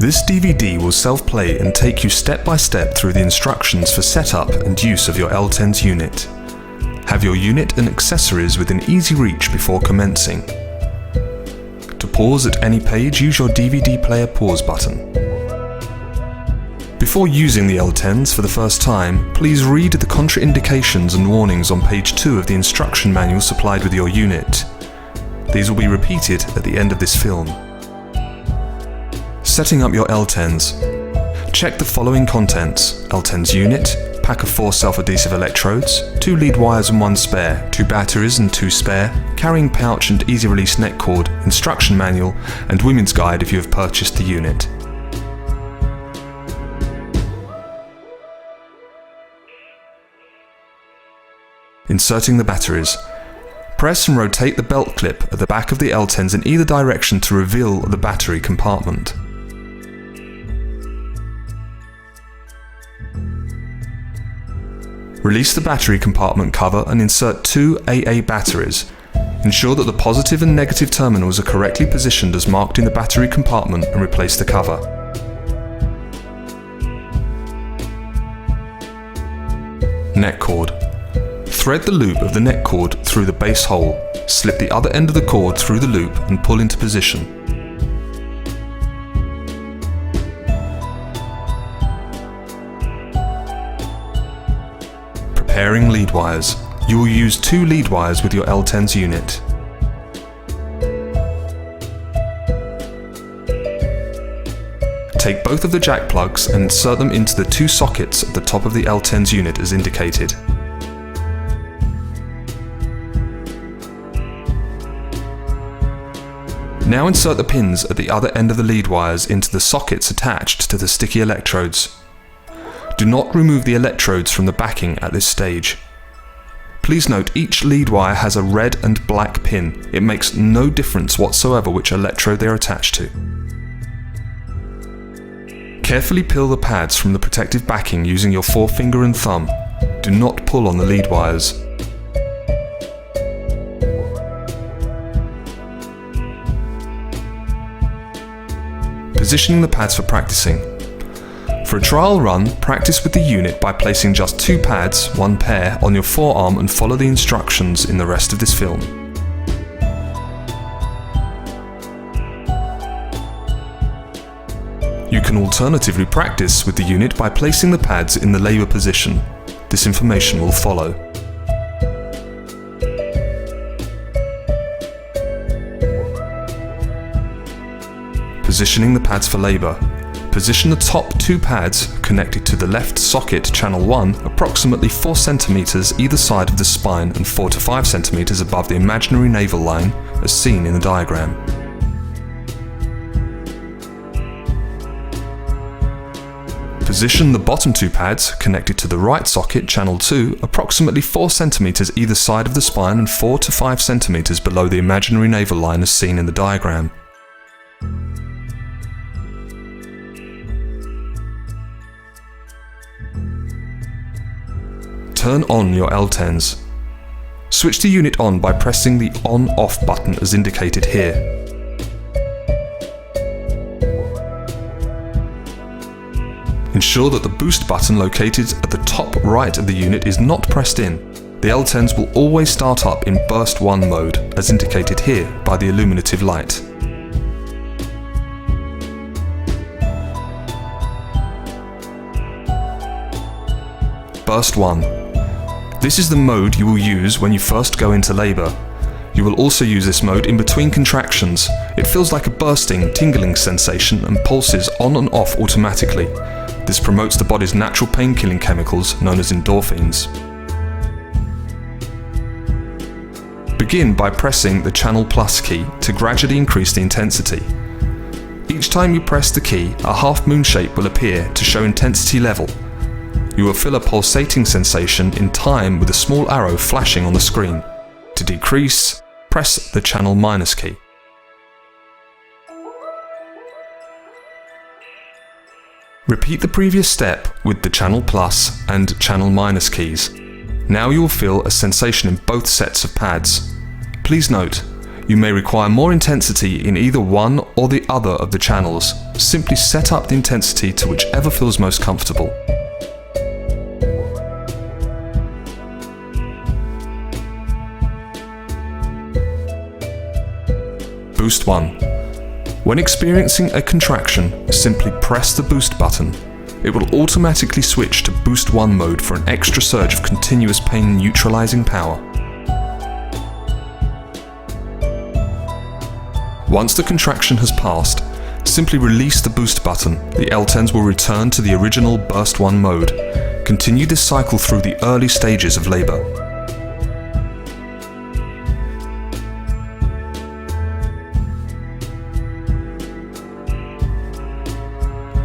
This DVD will self-play and take you step by step through the instructions for setup and use of your Elle Tens unit. Have your unit and accessories within easy reach before commencing. To pause at any page, use your DVD player pause button. Before using the Elle Tens for the first time, please read the contraindications and warnings on page 2 of the instruction manual supplied with your unit. These will be repeated at the end of this film. Setting up your Elle Tens. Check the following contents: Elle Tens unit, pack of 4 self-adhesive electrodes, 2 lead wires and 1 spare, 2 batteries and 2 spare, carrying pouch and easy release neck cord, instruction manual, and women's guide if you have purchased the unit. Inserting the batteries. Press and rotate the belt clip at the back of the Elle Tens in either direction to reveal the battery compartment. Release the battery compartment cover and insert 2 AA batteries. Ensure that the positive and negative terminals are correctly positioned as marked in the battery compartment and replace the cover. Neck cord. Thread the loop of the neck cord through the base hole, slip the other end of the cord through the loop and pull into position. Preparing lead wires. You will use 2 lead wires with your Elle Tens unit. Take both of the jack plugs and insert them into the 2 sockets at the top of the Elle Tens unit as indicated. Now insert the pins at the other end of the lead wires into the sockets attached to the sticky electrodes. Do not remove the electrodes from the backing at this stage. Please note each lead wire has a red and black pin. It makes no difference whatsoever which electrode they are attached to. Carefully peel the pads from the protective backing using your forefinger and thumb. Do not pull on the lead wires. Positioning the pads for practicing. For a trial run, practice with the unit by placing just 2 pads, 1 pair, on your forearm and follow the instructions in the rest of this film. You can alternatively practice with the unit by placing the pads in the labour position. This information will follow. Positioning the pads for labour. Position the top 2 pads connected to the left socket channel 1 approximately 4 cm either side of the spine and 4 to 5 cm above the imaginary navel line as seen in the diagram. Position the bottom 2 pads connected to the right socket channel 2 approximately 4 cm either side of the spine and 4 to 5 cm below the imaginary navel line as seen in the diagram. Turn on your Elle Tens. Switch the unit on by pressing the on-off button as indicated here. Ensure that the boost button located at the top right of the unit is not pressed in. The Elle Tens will always start up in burst 1 mode as indicated here by the illuminative light. Burst 1. This is the mode you will use when you first go into labour. You will also use this mode in between contractions. It feels like a bursting, tingling sensation and pulses on and off automatically. This promotes the body's natural pain-killing chemicals known as endorphins. Begin by pressing the channel plus key to gradually increase the intensity. Each time you press the key, a half moon shape will appear to show intensity level. You will feel a pulsating sensation in time with a small arrow flashing on the screen. To decrease, press the channel minus key. Repeat the previous step with the channel plus and channel minus keys. Now you will feel a sensation in both sets of pads. Please note, you may require more intensity in either one or the other of the channels. simply set up the intensity to whichever feels most comfortable. Boost 1. When experiencing a contraction, simply press the boost button. It will automatically switch to Boost 1 mode for an extra surge of continuous pain neutralizing power. Once the contraction has passed, simply release the boost button. The Elle Tens will return to the original Burst 1 mode. Continue this cycle through the early stages of labor.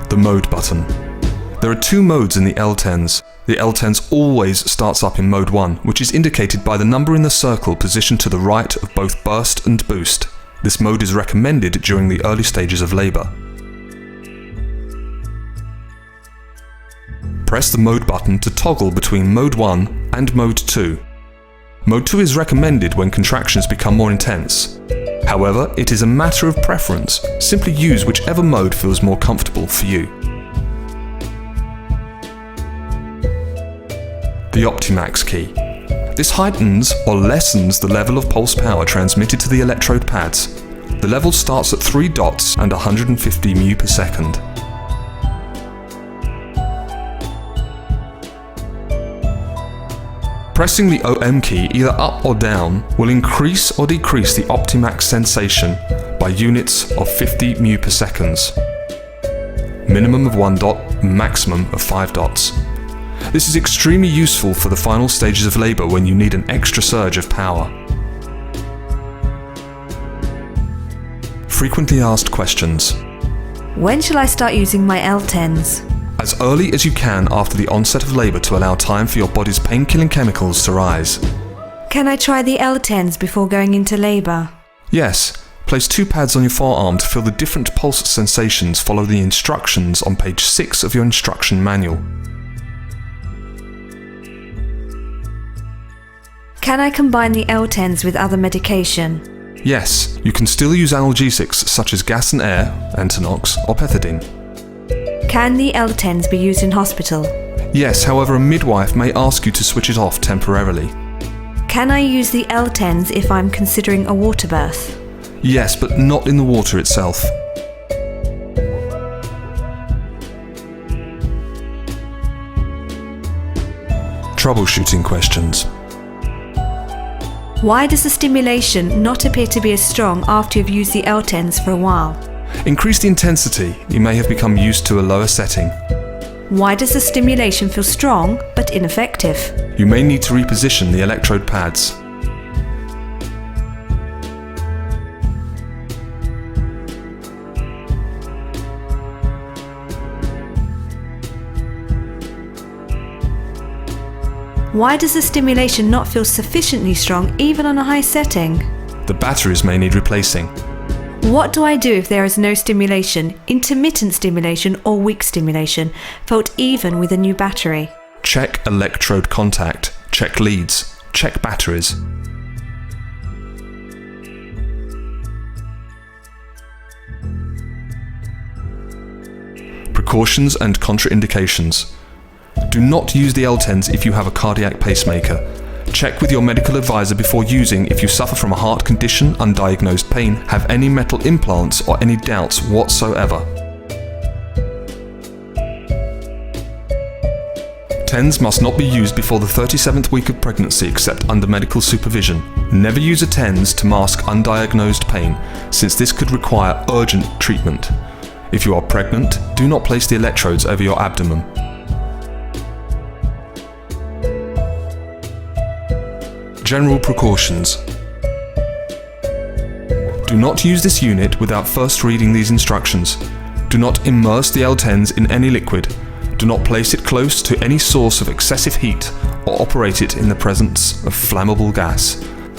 The mode button. There are two modes in the Elle Tens. The Elle Tens always starts up in mode 1, which is indicated by the number in the circle positioned to the right of both burst and boost. This mode is recommended during the early stages of labor. Press the mode button to toggle between mode 1 and mode 2. Mode 2 is recommended when contractions become more intense. However, it is a matter of preference. Simply use whichever mode feels more comfortable for you. The Opti-max key. This heightens or lessens the level of pulse power transmitted to the electrode pads. The level starts at 3 dots and 150 μ per second. Pressing the OM key either up or down will increase or decrease the Opti-max sensation by units of 50 μ per seconds. Minimum of 1 dot, maximum of 5 dots. This is extremely useful for the final stages of labor when you need an extra surge of power. Frequently asked questions. When shall I start using my Elle Tens? As early as you can after the onset of labor to allow time for your body's pain-killing chemicals to rise. Can I try the Elle Tens before going into labor? Yes. Place 2 pads on your forearm to feel the different pulse sensations. Follow the instructions on page 6 of your instruction manual. Can I combine the Elle Tens with other medication? Yes, you can still use analgesics such as gas and air, Entonox, or pethidine. Can the Elle Tens be used in hospital? Yes, however a midwife may ask you to switch it off temporarily. Can I use the Elle Tens if I'm considering a water birth? Yes, but not in the water itself. Troubleshooting questions. Why does the stimulation not appear to be as strong after you've used the Elle Tens for a while? Increase the intensity. You may have become used to a lower setting. Why does the stimulation feel strong but ineffective? You may need to reposition the electrode pads. Why does the stimulation not feel sufficiently strong even on a high setting? The batteries may need replacing. What do I do if there is no stimulation, intermittent stimulation or weak stimulation, felt even with a new battery? Check electrode contact, check leads, check batteries. Precautions and contraindications. Do not use the Elle Tens if you have a cardiac pacemaker. Check with your medical advisor before using if you suffer from a heart condition, undiagnosed pain, have any metal implants or any doubts whatsoever. TENS must not be used before the 37th week of pregnancy except under medical supervision. Never use a TENS to mask undiagnosed pain, since this could require urgent treatment. If you are pregnant, do not place the electrodes over your abdomen. General precautions. Do not use this unit without first reading these instructions. Do not immerse the Elle Tens in any liquid. Do not place it close to any source of excessive heat or operate it in the presence of flammable gas.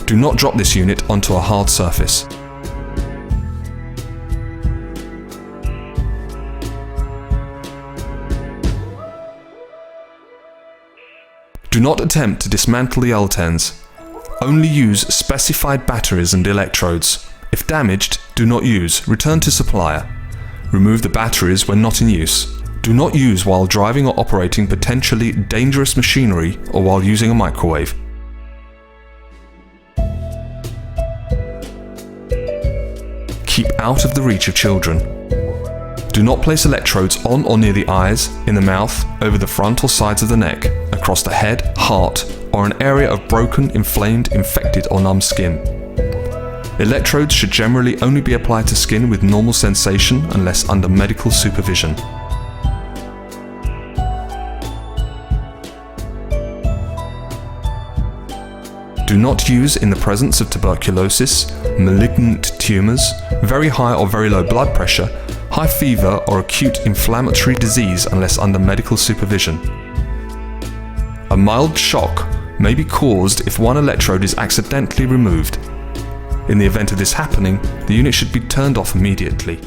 Do not drop this unit onto a hard surface. Do not attempt to dismantle the Elle Tens. Only use specified batteries and electrodes. If damaged, do not use. Return to supplier. Remove the batteries when not in use. Do not use while driving or operating potentially dangerous machinery or while using a microwave. Keep out of the reach of children. Do not place electrodes on or near the eyes, in the mouth, over the front or sides of the neck, across the head, heart, or an area of broken, inflamed, infected or numb skin. Electrodes should generally only be applied to skin with normal sensation unless under medical supervision. Do not use in the presence of tuberculosis, malignant tumours, very high or very low blood pressure, high fever or acute inflammatory disease unless under medical supervision. A mild shock may be caused if one electrode is accidentally removed. In the event of this happening, the unit should be turned off immediately.